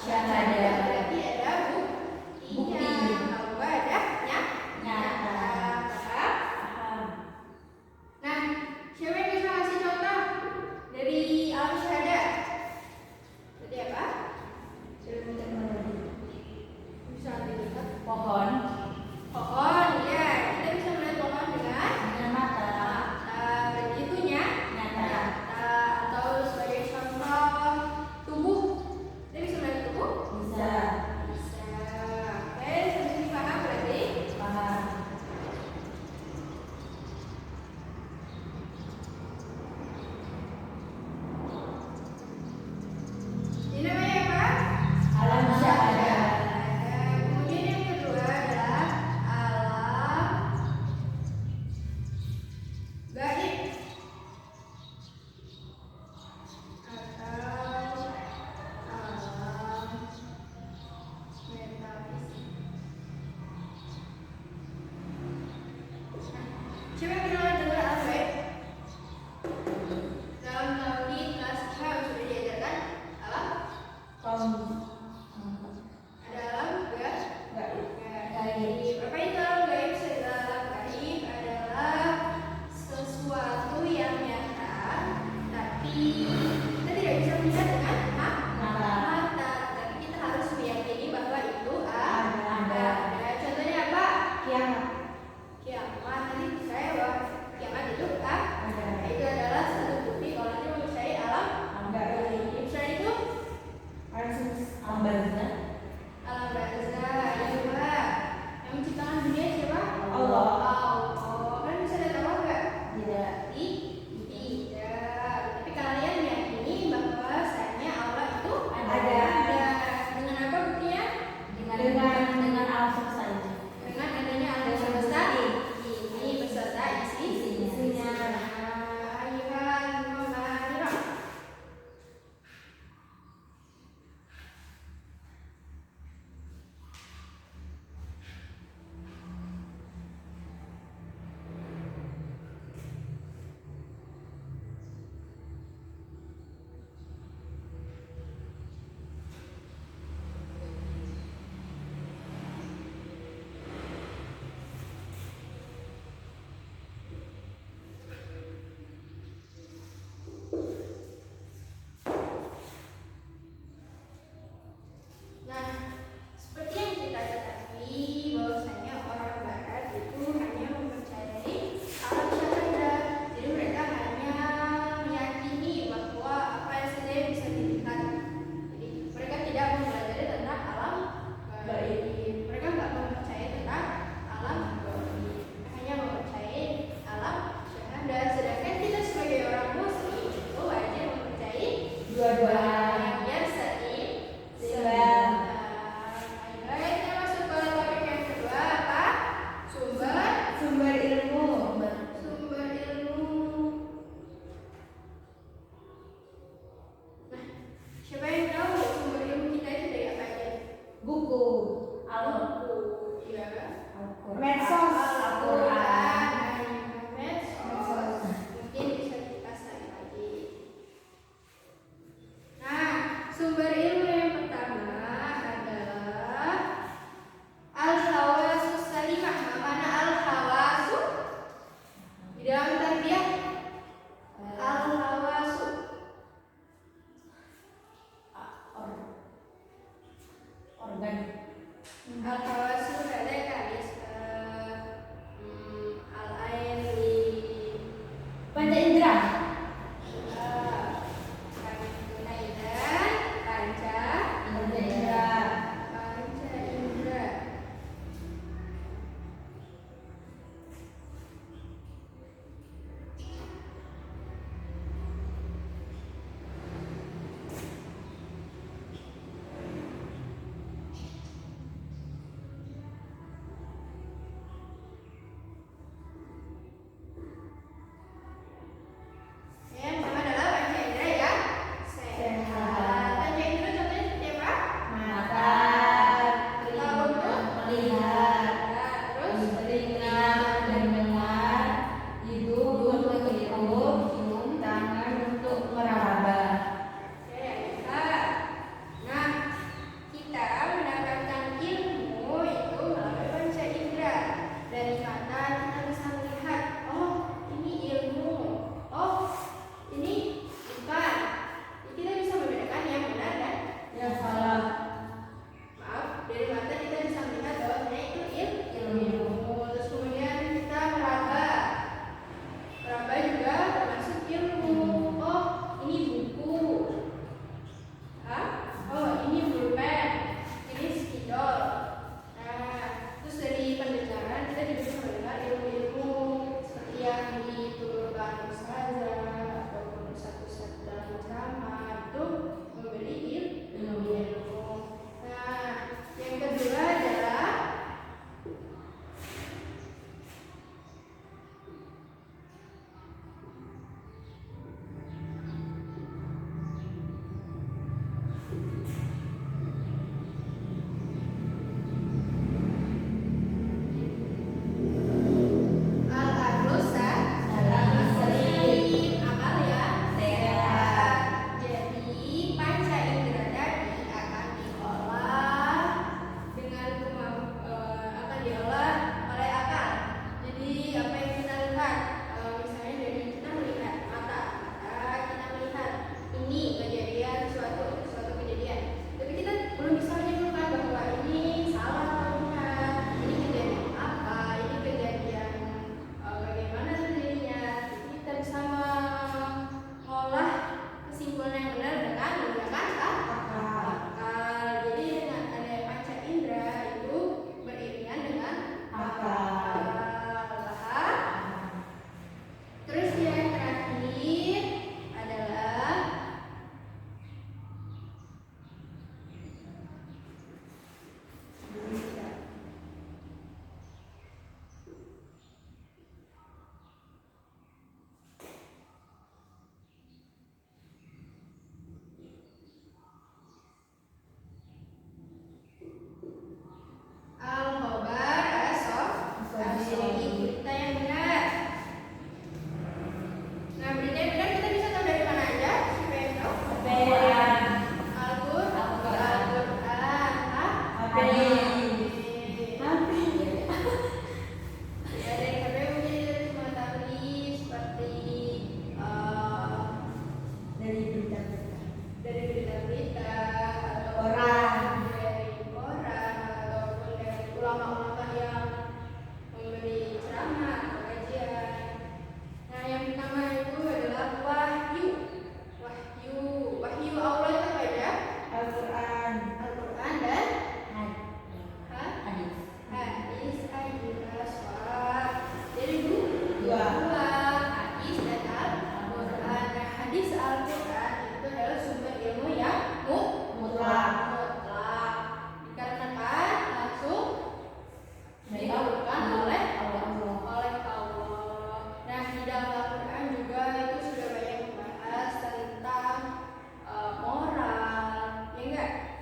Syahada. Berarti ada buktinya. Kalau enggak ada nyata. Paham. Nah, siapa yang bisa kasih contoh dari alam syahada? Tadi apa? Ilmu teknologi. Bisa dilihat Pohon. pohon, ya. Kita bisa melihat pohon dengan Mata. berarti itu Nyata. atau sebagai contoh tubuh. Kita bisa melihat tubuh? Bisa. Bisa. Oke, sampai sini paham berarti? Paham. Ini namanya apa? Alam syahada. Kemudian yang kedua adalah alam gaib atau alam metafisik. Siapa yang pernah dengar alam gaib? Dalam tauhid kelas 5 sudah diajarkan alam. Kaum. Ada alam gaib. Gaib. Apa itu alam gaib? Alam gaib adalah sesuatu yang nyata, tapi kita tidak bisa melihat dengan mata, tapi kita harus meyakini bahwa itu ada. Contohnya apa? Kiamat. Kiamat. Nanti percaya bahwa kiamat itu ada. Ada. Itu adalah satu bukti kalau kita mempercayai alam gaib. Selain itu, Alam barzah. alam barzah, iya. Yang menciptakan dunia siapa? Allah. Kalian bisa lihat Allah nggak? Tidak. Tidak. Tapi kalian meyakini bahwasanya Allah itu Ada. Dengan apa buktinya? Dengan alam semesta ini. Dengan adanya alam semesta ini beserta isinya. Ayuhan Muhammadin. Nah, seperti yang kita ketahui bahwasanya orang Barat itu hanya mempercayai alam syahada. Jadi mereka hanya meyakini bahwa apa yang saja bisa dilihat. Jadi mereka tidak mempelajari tentang alam gaib. Mereka nggak mempercayai tentang alam gaib. Hanya mempercayai alam syahada. Sedangkan kita sebagai orang Muslim itu wajib mempercayai Dua-duanya. biar Silam. Baik, kita masuk ke topik yang kedua apa? Sumber ilmu. Sumber ilmu. Nah, siapa yang tahu sumber ilmu kita itu dari apa aja? Buku. Buku, ya. Medsos. Al-Quran, medsos. Mungkin bisa dipasang lagi. Nah, sumber ilmu yang pertama adalah al-hawasus salimah. Mana al-hawasu? Di dalam tarbiyah al-hawasu. Organ. Al-hawasu ada kalis al-ain li Panca indera. panca Indera. indra.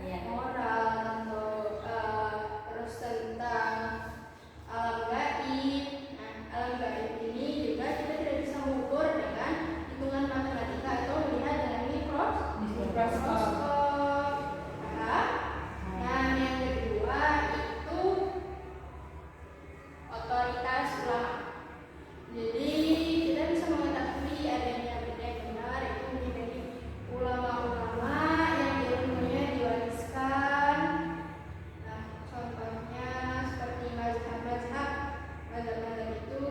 Iya. moral atau terus tentang alam gaib. Nah, alam gaib ini juga kita tidak bisa mengukur dengan hitungan matematika atau melihat dengan mikroskop. Nah, yang kedua itu otoritas ulama. Jadi kita bisa mengetahui adanya benda yang benar itu dari ulama-ulama yang ilmunya diwariskan. Nah, contohnya seperti mazhab itu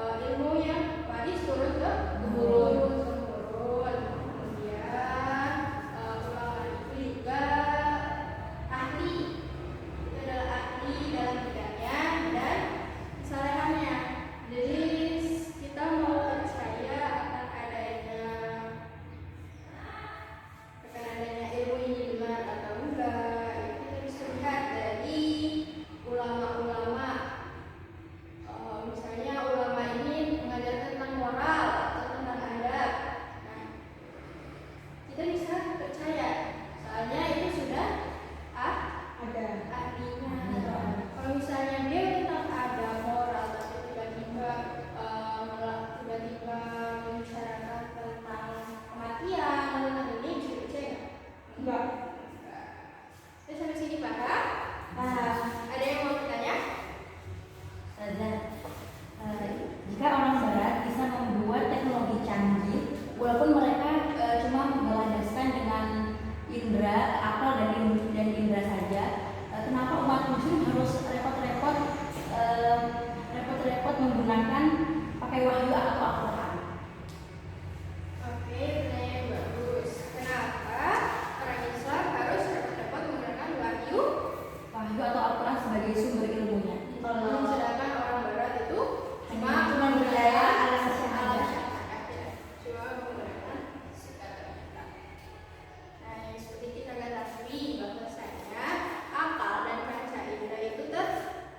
ilmu yang waris turun ke temurun. Kemudian ulama itu juga ahli, itu adalah ahli dalam bidangnya dan kesalahannya. Jadi kita mau percaya akan adanya ilmu ini benar atau enggak, itu kita bisa lihat dari ulama-ulama. Misalnya ulama ini mengajar tentang moral atau tentang adab. Nah, kita bisa percaya soalnya itu sudah Ada. ahlinya. Kalau misalnya dia tentang ada moral tapi tiba-tiba membicarakan tentang kematian tentang ini bisa percaya Enggak. nggak? Terus sampai sini paham? Ada yang mau ditanya? Jika orang barat bisa membuat teknologi canggih, walaupun mereka cuma berlandaskan dengan indera, akal dan indera saja, kenapa umat muslim harus repot-repot menggunakan pakai wahyu atau Al-Quran? Oke, pertanyaan yang bagus. Kenapa orang Islam harus repot-repot menggunakan wahyu? Wahyu atau Al-Quran sebagai sumber ilmunya. Sedangkan orang Barat itu cuma percaya alam alam syahadah. syahadah, ya. Cuma menggunakan kata-kata. Nah, yang seperti kita ketahui bahwasanya akal dan panca indera itu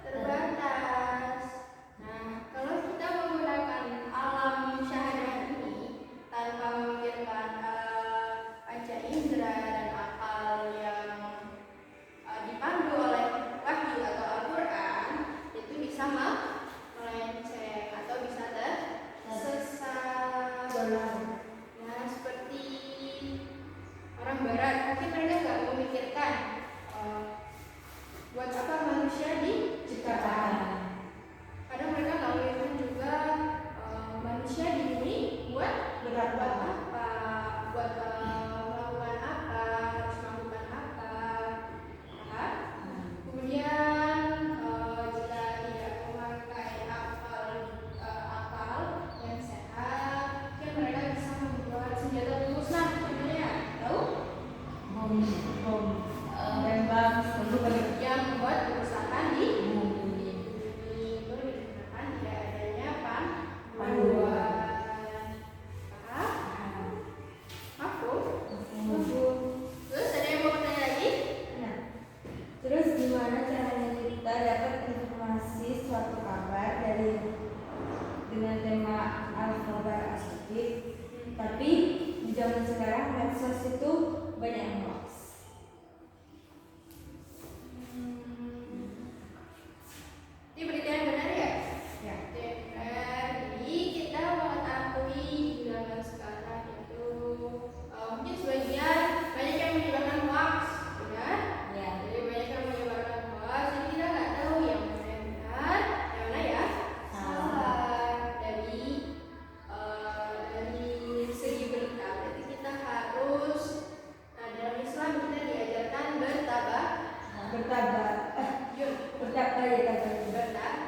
terbatas. Nah, kalau kita menggunakan alam syahadah ini tanpa memikirkan panca indera dan akal yang dipandu oleh wahyu atau Al-Quran, itu bisa melenceng atau bisa tersesat. Nah, seperti orang Barat, mungkin mereka nggak memikirkan buat apa manusia diciptakan. Kadang mereka nggak memikirkan juga manusia di bumi buat apa, buat melakukan apa, harus melakukan apa. Paham? Kemudian jika tidak memakai akal yang sehat, kan mereka bisa membuat senjata musnah. Contohnya, tahu? Yang membuat kerusakan di bumi. Itu dikarenakan tidak adanya panduan. Paham? Mafhum? Terus ada yang mau bertanya lagi? Terus gimana caranya kita dapat informasi suatu kabar dengan tema al-khabar as-sadiq, tapi di zaman sekarang medsos itu banyak yang hoax. Ini berita yang benar ya? Ya. Berita yang benar. Jadi kita mengetahui di zaman sekarang itu mungkin sebagian banyak yang menyebarkan hoax, benar? Ya. Jadi banyak yang menyebarkan hoax, jadi kita nggak tahu yang mana yang benar, yang mana ya salah. Dari segi berita, berarti kita harus dalam Islam kita diajarkan bertabar, Bertabar. yuk Bertabar ya kabarnya. bertabar.